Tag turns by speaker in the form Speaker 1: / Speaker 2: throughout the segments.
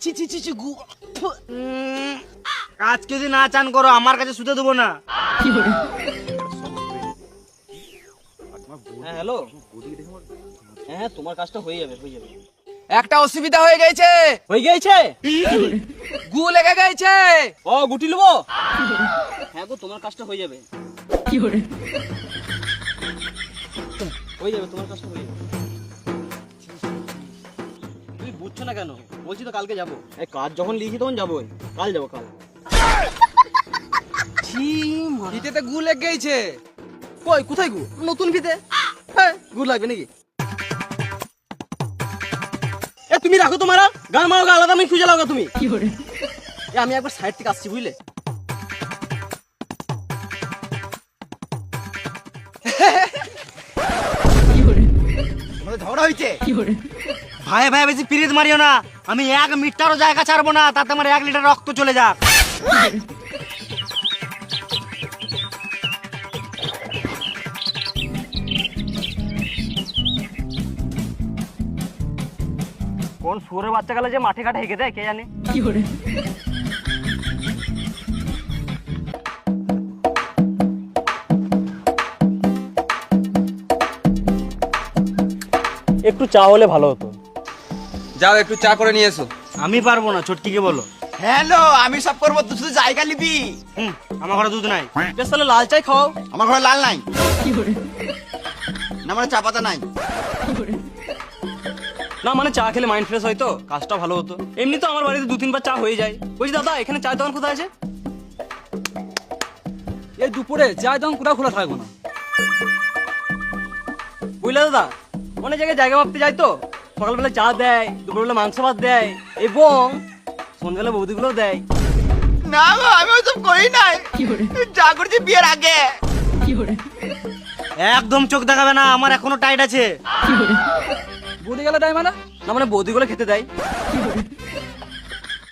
Speaker 1: ছি ছি ছি ছি গু আজকে যদি না চান করো আমার কাছে শুতে দেবো না।
Speaker 2: হ্যাঁ হ্যালো, হ্যাঁ তোমার কাজটা হয়ে যাবে হয়ে যাবে।
Speaker 3: একটা অসুবিধা হয়ে গেছে,
Speaker 2: হয়ে গেছে,
Speaker 3: গু লেগে গেছে।
Speaker 2: ও গুটি লবো। হ্যাঁ গো তোমার কাজটা হয়ে যাবে হয়ে যাবে, তোমার কাজটা হয়ে যাবে। তুমি বুঝছো না কেন? বলছি তো কালকে যাবো। এই কাজ যখন লিখি তখন যাবোই, কাল যাবো কাল।
Speaker 3: ফিতেতে গু লেগে গেছে।
Speaker 2: কই কোথায় গু? নতুন ফিতে। হ্যাঁ গু লাগবে নাকি? এ তুমি রাখো তোমার গান মারো, আলাদা আমি খুঁজে লাগো তুমি। এ আমি একবার সাইড থেকে আসছি বুঝলে।
Speaker 1: আমাদের ঝগড়া হয়েছে ভাই ভাই, বেশি পিরিত মারিও না। আমি 1 মিটারও জায়গা ছাড়বো না, তাতে আমার 1 লিটার রক্ত চলে যাক। কোন শুয়োরের বাচ্চা গেলে যে মাঠে ঘাটে হেঁকে দেয় কে জানে। একটু চা হলে ভালো হতো।
Speaker 3: যাও একটু চা করে নিয়ে এসো।
Speaker 1: আমি পারবো না, ছোটকিকে বলো।
Speaker 4: হ্যালো, আমি সব করবো, তুই শুধু জায়গা নিবি।
Speaker 1: আমার ঘরে দুধ নাই।
Speaker 2: বেশ তাহলে লাল চাই খাও।
Speaker 4: আমার ঘরে লাল নাই, না মানে চা পাতা নাই।
Speaker 2: না মানে চা খেলে মাইন্ড ফ্রেশ হয় তো, কাজটা ভালো হতো। এমনি তো আমার বাড়িতে 2-3 বার চা হয়ে যায়। বলছি দাদা এখানে চায়ের দোকান কোথায় আছে?
Speaker 5: এই দুপুরে চায়ের দোকান কোথাও খোলা থাকবো না।
Speaker 2: বুঝলে দাদা, অনেক জায়গায় জায়গা ভাবতে যায় তো, সকালবেলা চা দেয়, দুপুরবেলা মাংস ভাত দেয়, এবং সন্ধ্যাবেলা বৌদিগুলো দেয়।
Speaker 4: না গো, আমি ওসব করি নাই, যা করছি বিয়ের আগে।
Speaker 1: একদম চোখ দেখাবে না, আমার এখনো টাইট আছে।
Speaker 5: বলে গেলে তাই মানে?
Speaker 2: না মানে বৌদিগুলো খেতে দেয়।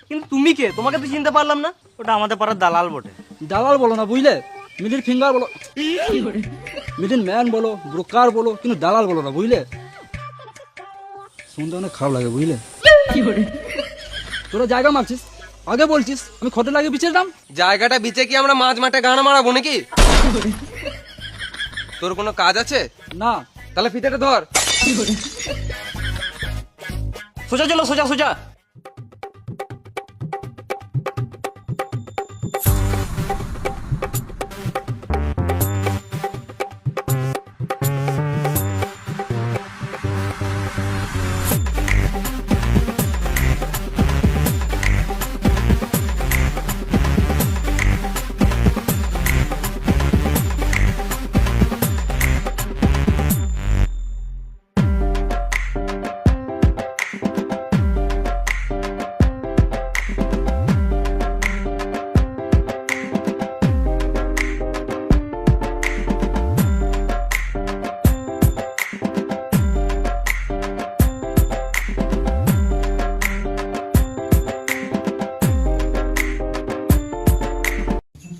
Speaker 2: কিন্তু তুমি কে? তোমাকে তো চিনতে পারলাম না।
Speaker 1: ওটা আমাদের পাড়ার দালাল বটে।
Speaker 5: দালাল বলো না বুঝলে, মিডিল ফিঙ্গার বলো, মিডিল ম্যান বলো, ব্রোকার বলো, কিন্তু দালাল বলো না বুঝলে। শুনতে অনেক খারাপ লাগে বুঝলে। তোরা জায়গা মারছিস, আগে বলছিস আমি খটে লাগে বিচেলাম।
Speaker 3: জায়গাটা বিচে কি আমরা মাঝ মাঠে গান মারাবো নাকি? তোর কোনো কাজ আছে?
Speaker 5: না
Speaker 3: তাহলে ফিতেটা ধর।
Speaker 2: সোজা চলো, সোজা সোজা।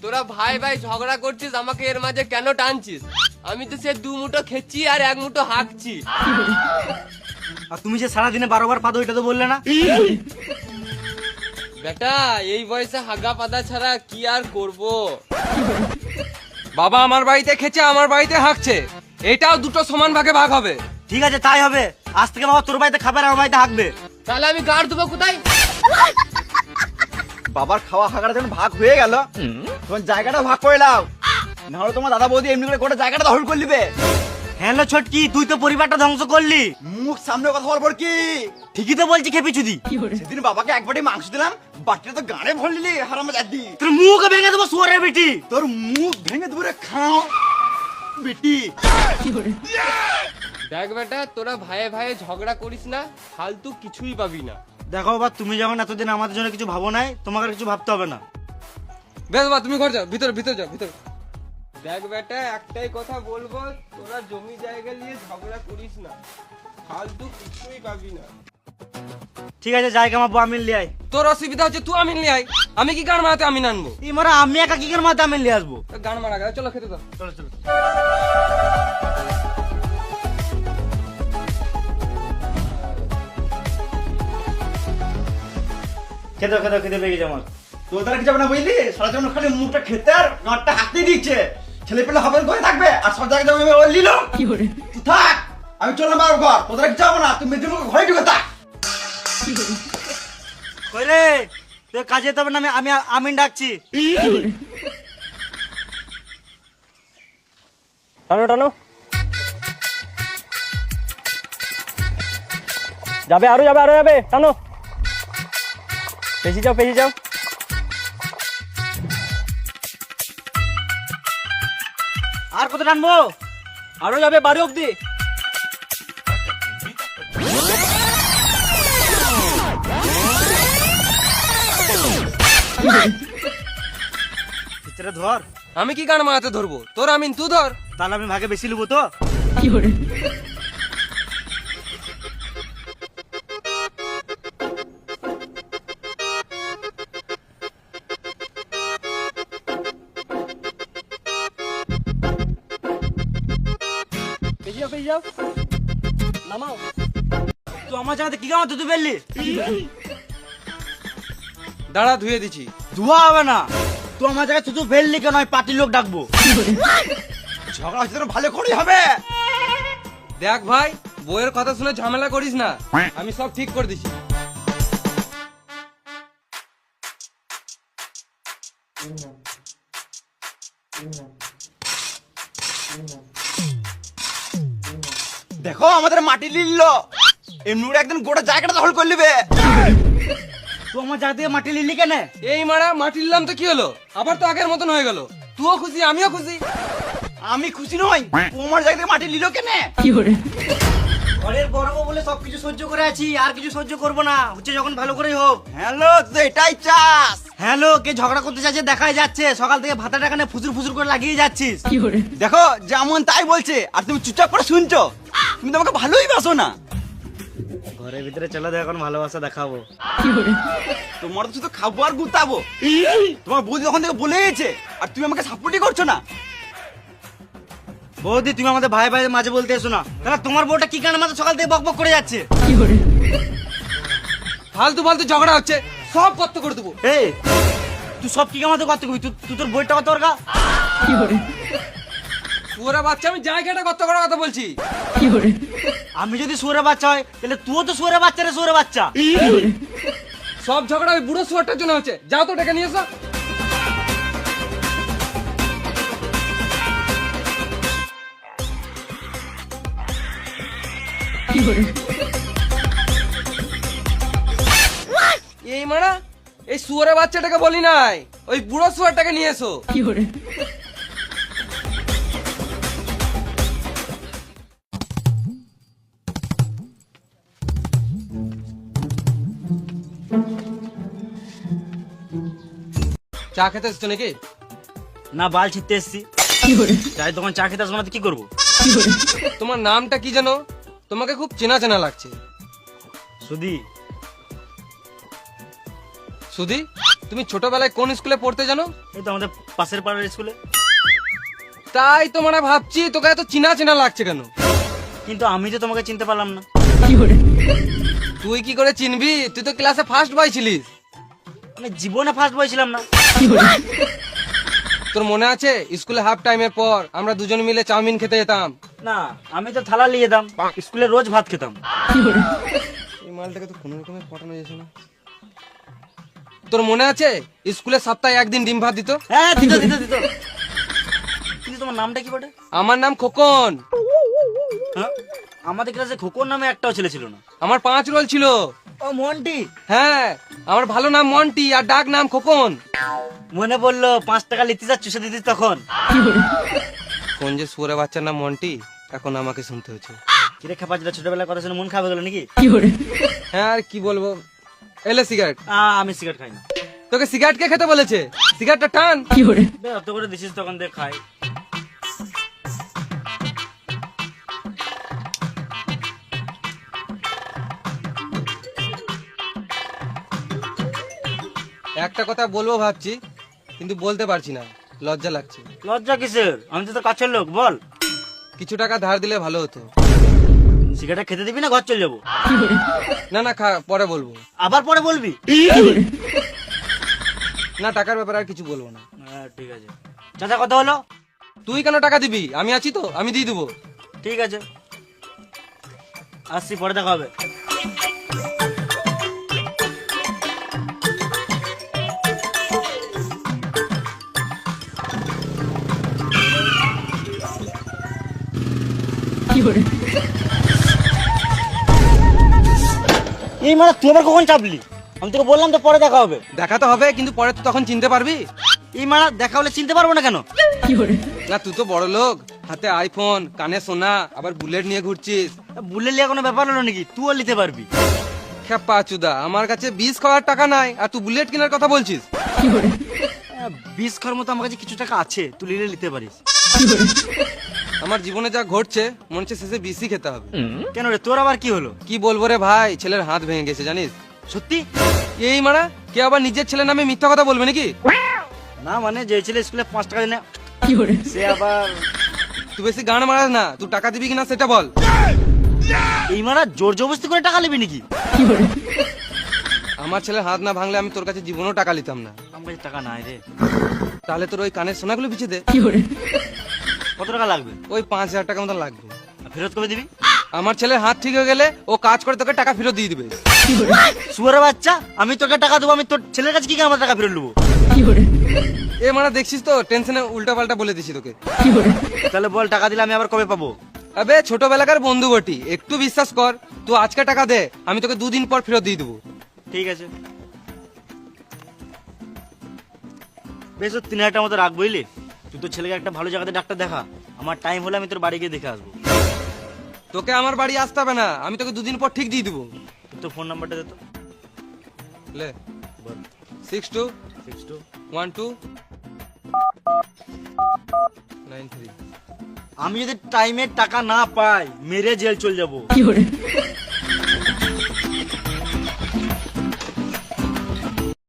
Speaker 3: তোরা ভাই ভাই ঝগড়া করছিস, আমাকে এর মাঝে কেন টানছিস? আমি তো সে 2 মুঠো খেচ্ছি আর 1 মুঠো হাঁকছি।
Speaker 1: আর তুমি যে সারাদিনে 12 বার পাদো, এটা তো বললে না।
Speaker 3: বেটা এই বয়সে হাগা পাদা ছাড়া কি আর করব? বাবা আমার বাড়িতে খেছে, আমার বাড়িতে হাঁকছে, এটাও দুটো সমান ভাগে ভাগ হবে।
Speaker 1: ঠিক আছে তাই হবে। আজ থেকে বাবা তোর বাড়িতে খাবে আর আমার বাড়িতে হাঁকবে।
Speaker 3: তাহলে আমি গাড় দেবো কোথায়?
Speaker 4: বাবার খাওয়া হাগাটা যখন ভাগ হয়ে গেল, তখন জায়গাটা ভাগ করে নাও, নাহলে তোমার দাদা বৌদি এমনি করে গোটা জায়গাটা দখল করে নিবে।
Speaker 1: হ্যালো ছোটকি, তুই তো পরিবারটা ধ্বংস করলি।
Speaker 4: মুখ সামনে কথা বলবো কি?
Speaker 1: ঠিকই তো বলছি খেপি চুদি।
Speaker 4: সেদিন বাবাকে এক বাটি মাংস দিলাম, বাটিটা তো গাড়ে ভরে নিলি হারামজাদি।
Speaker 1: তোর মুখ ভেঙে দেবো শুয়োরের বেটি।
Speaker 4: তোর মুখ ভেঙে দূরে খাও বেটি।
Speaker 3: দেখ বেটা, তোরা ভাইয়ে ভাইয়ে ঝগড়া করিস না, ফালতু কিছুই পাবি না।
Speaker 1: দেখো বাবা, তুমি যখন এতদিন আমাদের জন্য কিছু ভাবো নাই, তোমাকে আর কিছু ভাবতে হবে না।
Speaker 3: বেশ বাবা, তুমি ঘর যাও, ভিতরে ভিতরে যাও, ভিতরে। দেখ বেটা, একটাই কথা বলবো, তোরা জমি জায়গা নিয়ে ঝগড়া করিস না, ফালতু কিছুই পাবি না।
Speaker 1: ঠিক আছে, জায়গা মাপবো, আমি লিয়ে আই।
Speaker 3: তোর অসুবিধা হচ্ছে, তুই আমিন নিয়ে আয়। আমি কি গান মারাতে আমিন আনবো?
Speaker 1: এই মারা আমি একা কি করে মাথা আমি লিয়ে আসবো?
Speaker 3: গান মারা গেল, চলো খেতে দাও।
Speaker 1: চলো চলো। খেতে খেতে খেতে লেগে আমার।
Speaker 4: তোর দ্বারা কিছু হবে না বুঝলি, সারা জীবন খালি মুখটা খেতে আর গাঁটটা হাতে দিচ্ছে। ছেলে পেলে হবে করে থাকবে আর সব জায়গায় যাবে ওই নিল। তুই থাক, আমি চললাম বাবার ঘর। তোর দ্বারা কিছু হবে না, তুই মেয়েদের মুখে ঘরে ঢুকে থাক।
Speaker 1: কই রে, তুই কাজে যেতে হবে না, আমি আমিন ডাকছি।
Speaker 2: টানো টানো, যাবে আরো যাবে আরো যাবে, টানো, পেছি যাও পেছি যাও।
Speaker 1: আর কত টানবো?
Speaker 2: আরো যাবে বাড়ি অব্দি।
Speaker 1: ভিতরে ধর।
Speaker 3: আমি কি গান মারাতে ধরবো? তোর আমিন তুই ধর।
Speaker 1: তাহলে আমি ভাগে বেশি নেবো তো।
Speaker 2: পেছি যাও পেছি যাও, নামাও।
Speaker 1: তুই আমার জায়গাতে কি কামাতে তুই বেরলি?
Speaker 3: দাঁড়া ধুয়ে দিছি।
Speaker 1: ধোয়া হবে না, তুই আমার জায়গায় তুই ফেললি কেন? আমি পার্টির লোক ডাকবো।
Speaker 4: ঝগড়া হচ্ছে ভালো করেই হবে।
Speaker 3: দেখ ভাই, বউয়ের কথা শুনে ঝামেলা করিস না, আমি সব ঠিক করে দিছি।
Speaker 4: দেখো আমাদের মাটি লিল, এমনি করে একদিন গোটা জায়গাটা দখল করে নেবে।
Speaker 1: তুই আমার জায়গা থেকে মাটি নিলি কেন?
Speaker 3: এই মারা মাটি নিলাম তো কি হলো? আবার তো আগের মতন হয়ে গেল। তুইও খুশি আমিও খুশি।
Speaker 4: আমি খুশি নই, তোমার জায়গা থেকে মাটি লিল কেন?
Speaker 1: ঘরের বড় বউ বলে সবকিছু সহ্য করে আছি, আর কিছু সহ্য করবো না। হচ্ছে যখন ভালো করেই হোক।
Speaker 4: হ্যালো, তুই এটাই চাস?
Speaker 1: হ্যালো, কে ঝগড়া করতে চাচ্ছে দেখাই যাচ্ছে। সকাল থেকে ভাতা টাকানে ফুসুর ফুসুর করে লাগিয়ে যাচ্ছিস।
Speaker 4: দেখো যেমন তাই বলছে আর তুমি চুপচাপ করে শুনছো। তুমি তো আমাকে ভালোই বাসো না।
Speaker 1: ঘরের ভিতরে চলে দেখ, এখন ভালোবাসা দেখাবো।
Speaker 4: তোমার তো শুধু খাবো আর গুতাবো। তোমার বৌদি যখন থেকে বলে গেছে আর তুমি আমাকে সাপোর্টই করছো না।
Speaker 1: বৌদি, তুমি আমাদের ভাই ভাই মাঝে বলতে এসো না। তাহলে তোমার বউটা কি কারণে মাঝে সকাল থেকে বক বক করে যাচ্ছে?
Speaker 3: ফালতু ফালতু ঝগড়া হচ্ছে, সব কত করে দেবো।
Speaker 1: এই, তুই সব কি কামাতে করতে কবি? তুই তোর বইটা কত ওর গা?
Speaker 3: ওরা বাচ্চা, আমি জায়গাটা কত করার কথা বলছি।
Speaker 1: আমি যদি সুরে বাচ্চা হয় তাহলে তুইও তো সুরে বাচ্চা রে, সুরে বাচ্চা।
Speaker 3: সব ঝগড়া ওই বুড়ো শুয়ারটার জন্য হচ্ছে। যাও তো ডেকে নিয়ে এসো। এই মারা, এই শুয়ারের বাচ্চাটাকে বলি নাই, ওই বুড়ো শুয়ারটাকে নিয়ে এসো। চা খেতে এসছো নাকি?
Speaker 1: না, বাল ছিটতে এসছি। তাই তখন চা খেতে আসবো না তো কি করবো?
Speaker 3: তোমার নামটা কি জানো? তোমাকে খুব চেনা চেনা লাগছে।
Speaker 1: সুধি।
Speaker 3: সুধি, তুমি ছোটবেলায় কোন স্কুলে পড়তে জানো?
Speaker 1: এই তো আমাদের পাশের পাড়ার স্কুলে।
Speaker 3: তাই তো মানে ভাবছি তোকে এত চেনা চেনা লাগছে কেন।
Speaker 1: কিন্তু আমি তো তোমাকে চিনতে পারলাম না।
Speaker 3: তুই কি করে চিনবি? তুই তো ক্লাসে ফার্স্ট বয় ছিলিস।
Speaker 1: আমি জীবনে ফার্স্ট বয় ছিলাম না।
Speaker 3: তোর মনে আছে স্কুলে হাফ টাইমের পর আমরা দুজন মিলে চাউমিন খেতে যেতাম?
Speaker 1: না, আমি তো থালা নিয়ে যেতাম, স্কুলে রোজ ভাত খেতাম।
Speaker 3: এই মালটাকে তো কোনো রকমে পটানো যাচ্ছে না। তোর মনে আছে স্কুলে সপ্তাহে একদিন ডিম ভাত দিত?
Speaker 1: হ্যাঁ, দিত দিত দিত। কিন্তু তোমার নামটা কি বটে?
Speaker 3: আমার নাম খোকন।
Speaker 1: হ্যাঁ? আমাদের ক্লাসে খোকন নামে একটাও ছেলে ছিল না।
Speaker 3: আমার 5 রোল ছিল।
Speaker 1: ও মন্টি।
Speaker 3: হ্যাঁ, আমার ভালো নাম মন্টি আর ডাক নাম খোকন।
Speaker 1: মনে পড়লো 5 টাকা লিখতে যা চুষে দিতিস তখন।
Speaker 3: কোন যে সুরে বাচ্চার নাম মন্টি, এখন আমাকে শুনতে হচ্ছে।
Speaker 1: কিরে খেপাচিটা ছোটবেলার কথা শুনে মন খারাপ হয়ে গেল নাকি?
Speaker 3: হ্যাঁ, আর কি বলবো। এলে সিগারেট।
Speaker 1: আমি সিগারেট খাই না।
Speaker 3: তোকে সিগারেট কে খেতে বলেছে? সিগারেটটা টান।
Speaker 1: বে, অত করে দিছিস তখন দেখ খাই।
Speaker 3: একটা কথা বলবো ভাবছি, কিন্তু বলতে পারছি না, লজ্জা লাগছে।
Speaker 1: লজ্জা কিসের? আমি তো তোর কাছের লোক, বল।
Speaker 3: কিছু টাকা ধার দিলে ভালো হতো।
Speaker 1: সিগারেট খেতে দিবি না ঘর চলে যাবো?
Speaker 3: না না খা, পরে বলবো।
Speaker 1: আবার পরে বলবি?
Speaker 3: না টাকার ব্যাপারে আর কিছু বলবো না।
Speaker 1: হ্যাঁ ঠিক আছে। চাচা কত হলো?
Speaker 3: তুই কেন টাকা দিবি? আমি আছি তো, আমি দিয়ে দেবো।
Speaker 1: ঠিক আছে, আসছি, পরে দেখা হবে। এই মানে তুই আবার কখন চাপলি? আমি তোকে বললাম তো পরে দেখা হবে।
Speaker 3: দেখা তো হবে, কিন্তু পরে তো তখন চিনতে পারবি
Speaker 1: এই মানে দেখা হলে চিনতে পারবো না কেন?
Speaker 3: না। তুই তো বড় লোক, হাতে আইফোন, কানে সোনা, আবার বুলেট নিয়ে ঘুরছিস।
Speaker 1: বুলে লিয়া কোনো ব্যাপার হলো নাকি? তুইও নিতে পারবি।
Speaker 3: খেপা চুদা, আমার কাছে 20 খাওয়ার টাকা নাই আর তুই বুলেট কেনার কথা বলছিস?
Speaker 1: 20 খাওয়ার মতো আমার কাছে কিছু টাকা আছে, তুই নিতে পারিস।
Speaker 3: আমার জীবনে যা ঘটছে মনে হচ্ছে শেষে বিসি খেতে হবে।
Speaker 1: কেন রে, তোর আবার কি হলো?
Speaker 3: কি বলবো রে ভাই, ছেলের হাত ভেঙে গেছে জানিস?
Speaker 1: সত্যি?
Speaker 3: এই মারা কে আবার নিজের ছেলের নামে মিথ্যা কথা বলবে নাকি?
Speaker 1: না মানে যে ছেলে স্কুলে 5 টাকা দেয় না সে আবার।
Speaker 3: তুই বেশি গান মারাস না, তুই টাকা দিবি কিনা সেটা বল।
Speaker 1: এই মারা জোর জবরদস্তি করে টাকা নিবি নাকি?
Speaker 3: আমার ছেলের হাত না ভাঙলে আমি তোর কাছে জীবনেও টাকা নিতাম না।
Speaker 1: আমার কাছে টাকা নাই রে।
Speaker 3: তাহলে তোর ওই কানের সোনাগুলো বিছিয়ে দে।
Speaker 1: কত টাকা লাগবে?
Speaker 3: ওই 5000 টাকা মতো লাগবে।
Speaker 1: আর ফেরত কবে দিবি?
Speaker 3: আমার ছেলের হাত ঠিক হয়ে গেলে ও কাজ করে তোকে টাকা ফেরত দিয়ে দিবে।
Speaker 1: শুয়ারের বাচ্চা, আমি তোকে টাকা দেবো, আমি তোর ছেলের কাছে কি করে আমার টাকা ফেরত নেবো?
Speaker 3: এ মানে দেখছিস তো টেনশনে উল্টা পাল্টা বলে দিছি তোকে।
Speaker 1: তাহলে বল, টাকা দিলে আমি আবার কবে পাবো?
Speaker 3: আবে ছোটবেলাকার বন্ধু বটি, একটু বিশ্বাস কর। তুই আজকে টাকা দে, আমি তোকে 2 দিন পর ফেরত দিয়ে দেবো।
Speaker 1: ঠিক আছে, বেশ 3000 টাকার মতো রাখ, বুঝলি? তুই তোর ছেলেকে একটা ভালো জায়গাতে ডাক্তার দেখা, আমার টাইম হলে আমি তোর বাড়ি গিয়ে দেখে আসবো।
Speaker 3: তোকে আমার বাড়ি আসতে হবে না, আমি তোকে 2 দিন পর ঠিক দিয়ে দেবো।
Speaker 1: তোর ফোন নাম্বারটা দে তো।
Speaker 3: লে
Speaker 1: বল।
Speaker 3: 621293।
Speaker 1: আমি যদি টাইমে টাকা না পাই মেরে জেল চলে যাবো।